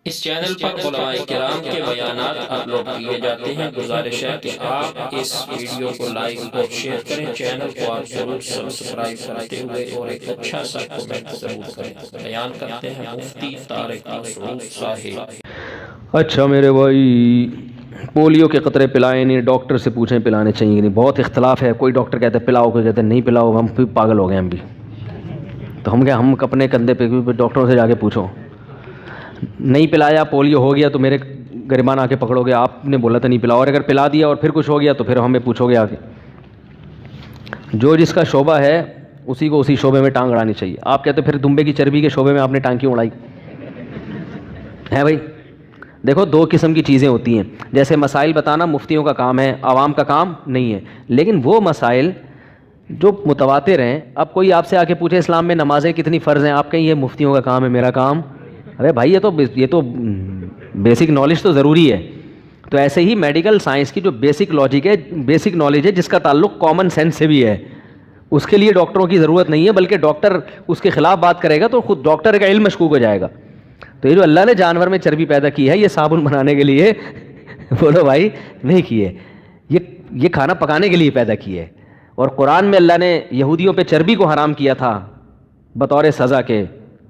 اس channel پر علماء کرام کے بیانات اپلوڈ کیے جاتے ہیں۔ گزارش ہے کہ آپ اس ویڈیو کو لائک اور شیئر کریں، چینل کو آپ ضرور سبسکرائب کرتے ہوئے اور ایک اچھا سا کمنٹ ضرور کریں۔ بیان کرتے ہیں مفتی طارق مسعود صاحب۔ اچھا میرے بھائی، پولیو کے قطرے پلائیں نہیں، ڈاکٹر سے پوچھیں پلانے چاہیے کہ نہیں۔ بہت اختلاف ہے، کوئی ڈاکٹر کہتے ہیں پلاؤ، کوئی کہتے ہیں نہیں پلاؤ۔ ہم بھی پاگل ہو گئے ہم بھی، تو ہم اپنے کندھے پہ ڈاکٹروں سے جا کے پوچھو۔ نہیں پلایا، پولیو ہو گیا تو میرے گریبان آ کے پکڑو گے، آپ نے بولا تھا نہیں پلاؤ، اور اگر پلا دیا اور پھر کچھ ہو گیا تو پھر ہمیں پوچھو گے آ کے۔ جو جس کا شعبہ ہے اسی کو اسی شعبے میں ٹانگ اڑانی چاہیے۔ آپ کہتے پھر دمبے کی چربی کے شعبے میں آپ نے ٹانگ کیوں اڑائی ہے بھائی؟ دیکھو، دو قسم کی چیزیں ہوتی ہیں، جیسے مسائل بتانا مفتیوں کا کام ہے، عوام کا کام نہیں ہے، لیکن وہ مسائل جو متواتر ہیں، اب کوئی آپ سے آ کے پوچھے اسلام میں نمازیں کتنی فرض ہیں، آپ کہیں یہ مفتیوں کا کام ہے، میرا کام، ارے بھائی یہ تو بیسک نالج تو ضروری ہے۔ تو ایسے ہی میڈیکل سائنس کی جو بیسک لاجک ہے، بیسک نالج ہے، جس کا تعلق کامن سینس سے بھی ہے، اس کے لیے ڈاکٹروں کی ضرورت نہیں ہے، بلکہ ڈاکٹر اس کے خلاف بات کرے گا تو خود ڈاکٹر کا علم مشکوک ہو جائے گا۔ تو یہ جو اللہ نے جانور میں چربی پیدا کی ہے، یہ صابن بنانے کے لیے بولو بھائی نہیں کی ہے، یہ کھانا پکانے کے لیے پیدا کی ہے۔ اور قرآن میں اللہ نے یہودیوں پہ چربی کو حرام کیا تھا بطور سزا کے،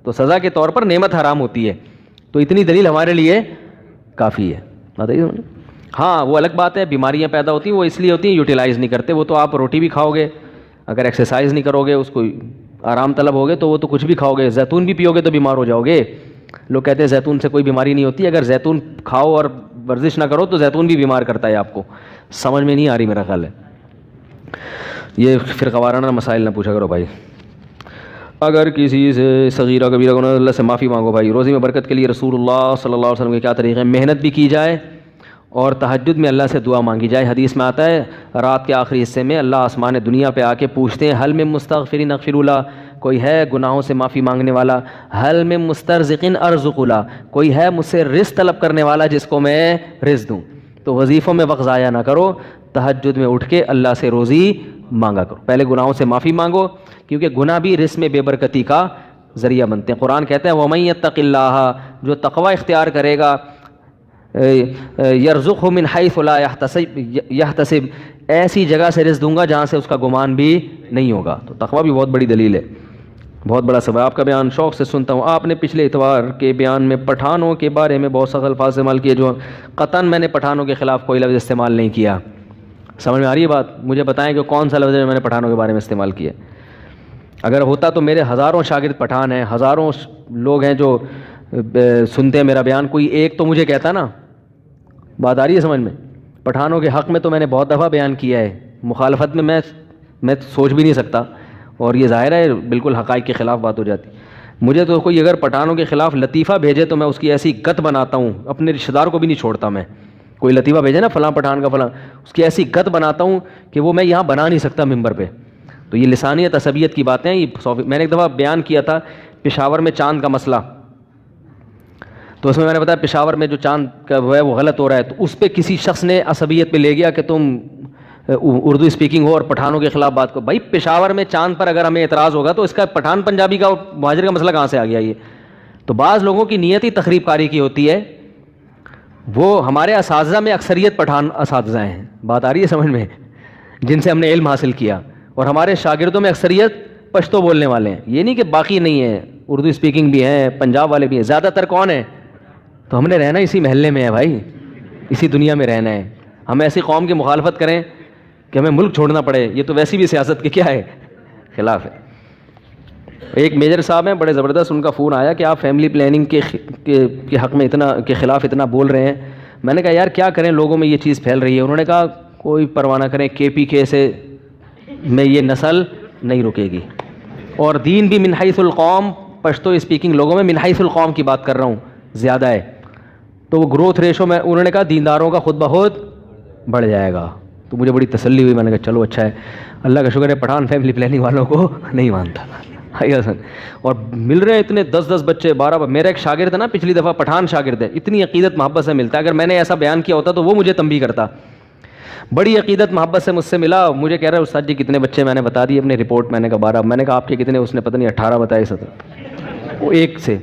تو سزا کے طور پر نعمت حرام ہوتی ہے، تو اتنی دلیل ہمارے لیے کافی ہے۔ ہاں وہ الگ بات ہے، بیماریاں پیدا ہوتی ہیں وہ اس لیے ہوتی ہیں یوٹیلائز نہیں کرتے، وہ تو آپ روٹی بھی کھاؤ گے، اگر ایکسرسائز نہیں کرو گے، اس کو آرام طلب ہوگے تو وہ تو کچھ بھی کھاؤ گے، زیتون بھی پیو گے تو بیمار ہو جاؤ گے۔ لوگ کہتے ہیں زیتون سے کوئی بیماری نہیں ہوتی، اگر زیتون کھاؤ اور ورزش نہ کرو تو زیتون بھی بیمار کرتا ہے آپ کو۔ سمجھ میں نہیں آ رہی میرا خیال ہے، یہ فرقہ وارانہ مسائل نہ پوچھا کرو بھائی۔ اگر کسی سے صغیرہ کبیرہ گناہ اللہ سے معافی مانگو بھائی۔ روزی میں برکت کے لیے رسول اللہ صلی اللہ علیہ وسلم کے کیا طریقے ہیں؟ محنت بھی کی جائے اور تہجد میں اللہ سے دعا مانگی جائے۔ حدیث میں آتا ہے رات کے آخری حصے میں اللہ آسمان دنیا پہ آ کے پوچھتے ہیں حل من مستغفرین اغفر لا، کوئی ہے گناہوں سے معافی مانگنے والا؟ حل من مسترزقین ارزق لا، کوئی ہے مجھ سے رزق طلب کرنے والا جس کو میں رزق دوں؟ تو وظیفوں میں وقت ضائع نہ کرو، تہجد میں اٹھ کے اللہ سے روزی مانگا کرو۔ پہلے گناہوں سے معافی مانگو، کیونکہ گناہ بھی رزق میں بے برکتی کا ذریعہ بنتے ہیں۔ قرآن کہتا ہے وَمَن يَتَّقِ اللَّهَ، جو تقوی اختیار کرے گا، يَرْزُقْهُ مِنْ حَيْثُ لَا يَحْتَسِبْ، ایسی جگہ سے رزق دوں گا جہاں سے اس کا گمان بھی نہیں ہوگا۔ تو تقوی بھی بہت بڑی دلیل ہے، بہت بڑا سبب۔ آپ کا بیان شوق سے سنتا ہوں۔ آپ نے پچھلے اتوار کے بیان میں پٹھانوں کے بارے میں بہت سخت الفاظ استعمال کیے، جو قطعاً میں نے پٹھانوں کے خلاف کوئی لفظ استعمال نہیں کیا۔ سمجھ میں آ رہی ہے بات؟ مجھے بتائیں کہ کون سا لفظ ہے جو میں نے پٹھانوں کے بارے میں استعمال کیا؟ اگر ہوتا تو میرے ہزاروں شاگرد پٹھان ہیں، ہزاروں لوگ ہیں جو سنتے ہیں میرا بیان، کوئی ایک تو مجھے کہتا نا۔ بات آ رہی ہے سمجھ میں؟ پٹھانوں کے حق میں تو میں نے بہت دفعہ بیان کیا ہے، مخالفت میں میں سوچ بھی نہیں سکتا، اور یہ ظاہر ہے بالکل حقائق کے خلاف بات ہو جاتی۔ مجھے تو کوئی اگر پٹھانوں کے خلاف لطیفہ بھیجے تو میں اس کی ایسی گت بناتا ہوں، اپنے رشتہ دار کو بھی نہیں چھوڑتا میں۔ کوئی لطیفہ بھیجے نا فلاں پٹھان کا فلاں، اس کی ایسی گت بناتا ہوں کہ وہ میں یہاں بنا نہیں سکتا ممبر پہ۔ تو یہ لسانیت عصبیت کی باتیں ہیں۔ میں نے ایک دفعہ بیان کیا تھا پشاور میں چاند کا مسئلہ، تو اس میں نے بتایا پشاور میں جو چاند کا ہے وہ غلط ہو رہا ہے، تو اس پہ کسی شخص نے عصبیت پہ لے گیا کہ تم اردو اسپیکنگ ہو اور پٹھانوں کے خلاف بات کو۔ بھائی پشاور میں چاند پر اگر ہمیں اعتراض ہوگا تو اس کا پٹھان پنجابی کا اور مہاجر کا مسئلہ کہاں سے آ گیا؟ یہ تو بعض لوگوں کی نیت ہی تخریب کاری کی ہوتی ہے۔ وہ ہمارے اساتذہ میں اکثریت پٹھان اساتذہ ہیں، بات آ رہی ہے سمجھ میں، جن سے ہم نے علم حاصل کیا، اور ہمارے شاگردوں میں اکثریت پشتو بولنے والے ہیں۔ یہ نہیں کہ باقی نہیں ہیں، اردو اسپیکنگ بھی ہیں، پنجاب والے بھی ہیں، زیادہ تر کون ہیں؟ تو ہم نے رہنا اسی محلے میں ہے بھائی، اسی دنیا میں رہنا ہے۔ ہم ایسی قوم کی مخالفت کریں کہ ہمیں ملک چھوڑنا پڑے، یہ تو ویسی بھی سیاست کے کیا ہے، خلاف ہے۔ ایک میجر صاحب ہیں بڑے زبردست، ان کا فون آیا کہ آپ فیملی پلاننگ کے حق میں کے خلاف اتنا بول رہے ہیں۔ میں نے کہا یار کیا کریں، لوگوں میں یہ چیز پھیل رہی ہے۔ انہوں نے کہا کوئی پرواہ نہ کریں، KPK سے میں یہ نسل نہیں رکے گی، اور دین بھی من حیث القوم، پشتو اسپیکنگ لوگوں میں من حیث القوم کی بات کر رہا ہوں زیادہ ہے، تو وہ گروتھ ریشو میں انہوں نے کہا دینداروں کا خود بخود بڑھ جائے گا۔ تو مجھے بڑی تسلی ہوئی، میں نے کہا چلو اچھا ہے، اللہ کا شکر ہے پٹھان فیملی پلاننگ والوں کو نہیں مانتا۔ اور مل رہے ہیں اتنے 10 بچے 12۔ میرا ایک شاگرد ہے نا، پچھلی دفعہ پٹھان شاگرد ہے، اتنی عقیدت محبت سے ملتا ہے، اگر میں نے ایسا بیان کیا ہوتا تو وہ مجھے تنبیہ کرتا۔ بڑی عقیدت محبت سے مجھ سے ملا، مجھے کہہ رہا ہے استاد جی کتنے بچے؟ میں نے بتا دی اپنی رپورٹ، میں نے کہا 12۔ میں نے کہا آپ کے کتنے؟ اس نے پتہ نہیں 18 بتائے 17، وہ ایک سے